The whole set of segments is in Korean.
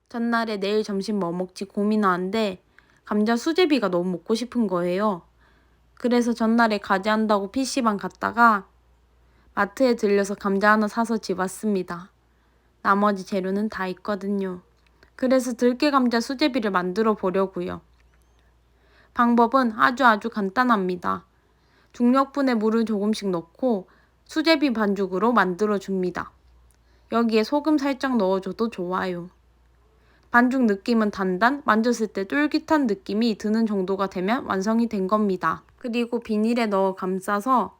전날에 내일 점심 뭐 먹지 고민하는데 감자 수제비가 너무 먹고 싶은 거예요. 그래서 전날에 과제한다고 PC방 갔다가 마트에 들려서 감자 하나 사서 집 왔습니다. 나머지 재료는 다 있거든요. 그래서 들깨 감자 수제비를 만들어 보려고요. 방법은 아주 간단합니다. 중력분에 물을 조금씩 넣고 수제비 반죽으로 만들어 줍니다. 여기에 소금 살짝 넣어줘도 좋아요. 반죽 느낌은 단단, 만졌을 때 쫄깃한 느낌이 드는 정도가 되면 완성이 된 겁니다. 그리고 비닐에 넣어 감싸서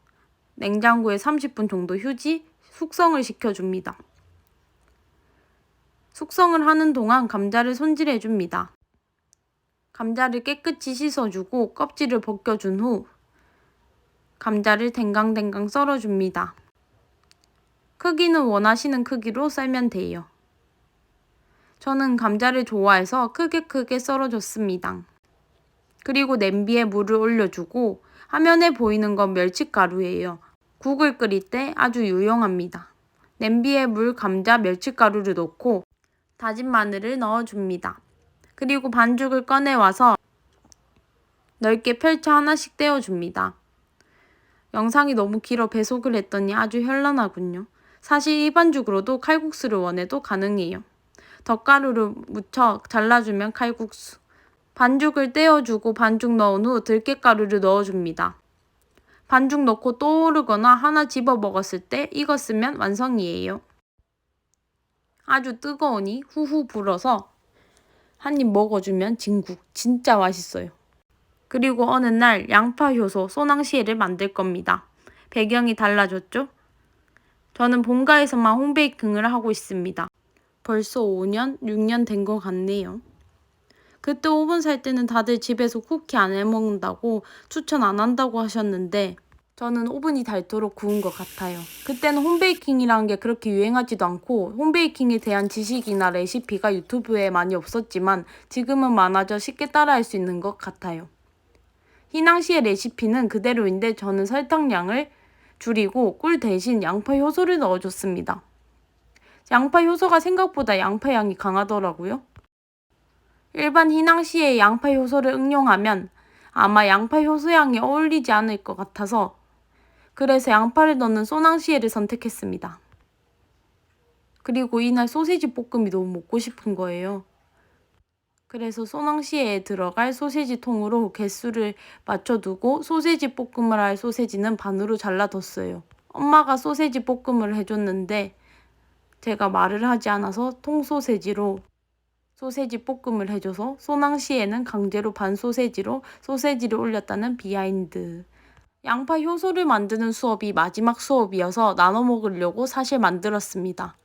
냉장고에 30분 정도 숙성을 시켜줍니다. 숙성을 하는 동안 감자를 손질해줍니다. 감자를 깨끗이 씻어주고 껍질을 벗겨준 후 감자를 댕강댕강 썰어줍니다. 크기는 원하시는 크기로 썰면 돼요. 저는 감자를 좋아해서 크게 썰어줬습니다. 그리고 냄비에 물을 올려주고 화면에 보이는 건 멸치가루예요. 국을 끓일 때 아주 유용합니다. 냄비에 물, 감자, 멸치가루를 넣고 다진 마늘을 넣어줍니다. 그리고 반죽을 꺼내와서 넓게 펼쳐 하나씩 떼어줍니다. 영상이 너무 길어 배속을 했더니 아주 현란하군요. 사실 이 반죽으로도 칼국수를 원해도 가능해요. 덧가루를 묻혀 잘라주면 칼국수. 반죽을 떼어주고 반죽 넣은 후 들깨가루를 넣어줍니다. 반죽 넣고 또 오르거나 하나 집어 먹었을 때 익었으면 완성이에요. 아주 뜨거우니 후후 불어서 한 입 먹어주면 진국. 진짜 맛있어요. 그리고 어느 날 양파 효소 소낭시에를 만들 겁니다. 배경이 달라졌죠? 저는 본가에서만 홈베이킹을 하고 있습니다. 벌써 5년, 6년 된 것 같네요. 그때 오븐 살 때는 다들 집에서 쿠키 안 해먹는다고 추천 안 한다고 하셨는데 저는 오븐이 닳도록 구운 것 같아요. 그때는 홈베이킹이라는 게 그렇게 유행하지도 않고 홈베이킹에 대한 지식이나 레시피가 유튜브에 많이 없었지만 지금은 많아져 쉽게 따라할 수 있는 것 같아요. 희낭시의 레시피는 그대로인데 저는 설탕량을 줄이고 꿀 대신 양파 효소를 넣어줬습니다. 양파 효소가 생각보다 양파 향이 강하더라고요. 일반 희낭시에 양파 효소를 응용하면 아마 양파 효소 향이 어울리지 않을 것 같아서 그래서 양파를 넣는 소낭시에를 선택했습니다. 그리고 이날 소세지 볶음이 너무 먹고 싶은 거예요. 그래서 소낭시에에 들어갈 소세지 통으로 개수를 맞춰두고 소세지 볶음을 할 소세지는 반으로 잘라뒀어요. 엄마가 소세지 볶음을 해줬는데 제가 말을 하지 않아서 통소세지로 소세지 볶음을 해줘서 소낭시에는 강제로 반 소세지로 소세지를 올렸다는 비하인드. 양파 효소를 만드는 수업이 마지막 수업이어서 나눠 먹으려고 사실 만들었습니다.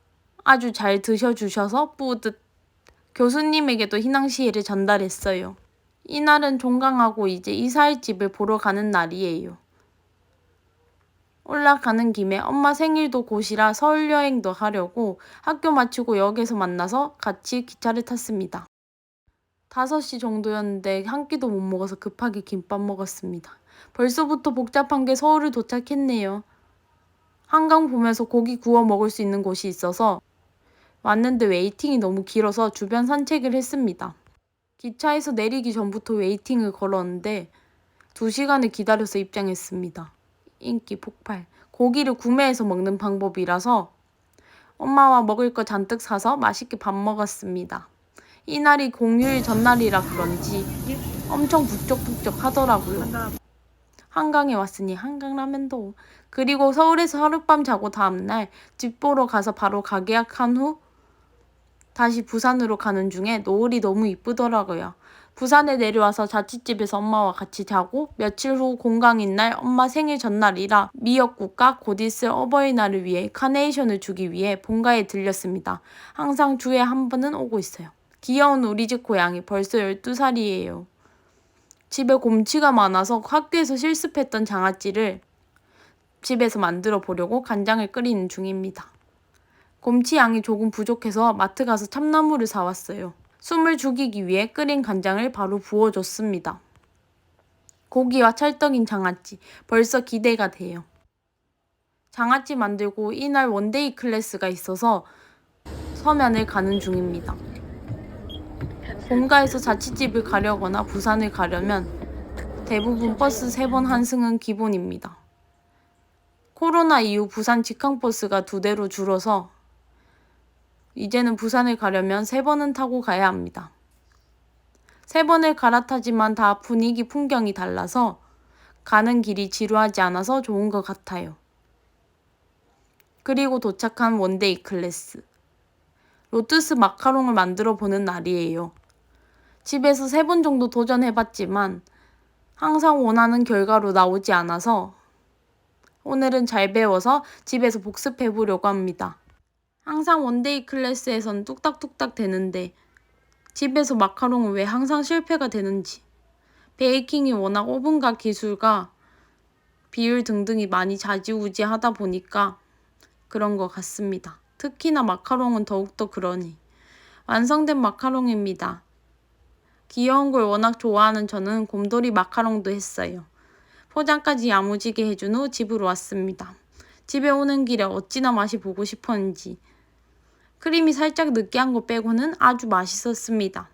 아주 잘 드셔주셔서 뿌듯. 교수님에게도 희낭시에를 전달했어요. 이날은 종강하고 이제 이사할 집을 보러 가는 날이에요. 올라가는 김에 엄마 생일도 곧이라 서울 여행도 하려고 학교 마치고 역에서 만나서 같이 기차를 탔습니다. 5시 정도였는데 한 끼도 못 먹어서 급하게 김밥 먹었습니다. 벌써부터 복잡한 게 서울을 도착했네요. 한강 보면서 고기 구워 먹을 수 있는 곳이 있어서 왔는데 웨이팅이 너무 길어서 주변 산책을 했습니다. 기차에서 내리기 전부터 웨이팅을 걸었는데 2시간을 기다려서 입장했습니다. 인기 폭발. 고기를 구매해서 먹는 방법이라서 엄마와 먹을 거 잔뜩 사서 맛있게 밥 먹었습니다. 이날이 공휴일 전날이라 그런지 엄청 북적북적 하더라고요. 한강에 왔으니 한강라면도. 그리고 서울에서 하룻밤 자고 다음날 집 보러 가서 바로 가게 예약한 후 다시 부산으로 가는 중에 노을이 너무 이쁘더라고요. 부산에 내려와서 자취집에서 엄마와 같이 자고 며칠 후 공강인 날 엄마 생일 전날이라 미역국과 곧 있을 어버이날을 위해 카네이션을 주기 위해 본가에 들렸습니다. 항상 주에 한 번은 오고 있어요. 귀여운 우리 집 고양이 벌써 12살이에요. 집에 곰치가 많아서 학교에서 실습했던 장아찌를 집에서 만들어 보려고 간장을 끓이는 중입니다. 곰치 양이 조금 부족해서 마트 가서 참나무를 사왔어요. 숨을 죽이기 위해 끓인 간장을 바로 부어줬습니다. 고기와 찰떡인 장아찌, 벌써 기대가 돼요. 장아찌 만들고 이날 원데이 클래스가 있어서 서면을 가는 중입니다. 본가에서 자취집을 가려거나 부산을 가려면 대부분 버스 3번 환승은 기본입니다. 코로나 이후 부산 직항버스가 2대로 줄어서 이제는 부산을 가려면 3번은 타고 가야 합니다. 3번을 갈아타지만 다 분위기 풍경이 달라서 가는 길이 지루하지 않아서 좋은 것 같아요. 그리고 도착한 원데이 클래스. 로투스 마카롱을 만들어 보는 날이에요. 집에서 3번 정도 도전해봤지만 항상 원하는 결과로 나오지 않아서 오늘은 잘 배워서 집에서 복습해보려고 합니다. 항상 원데이 클래스에선 뚝딱뚝딱 되는데 집에서 마카롱은 왜 항상 실패가 되는지. 베이킹이 워낙 오븐과 기술과 비율 등등이 많이 좌지우지하다 보니까 그런 것 같습니다. 특히나 마카롱은 더욱더 그러니. 완성된 마카롱입니다. 귀여운 걸 워낙 좋아하는 저는 곰돌이 마카롱도 했어요. 포장까지 야무지게 해준 후 집으로 왔습니다. 집에 오는 길에 어찌나 맛이 보고 싶었는지. 크림이 살짝 느끼한 거 빼고는 아주 맛있었습니다.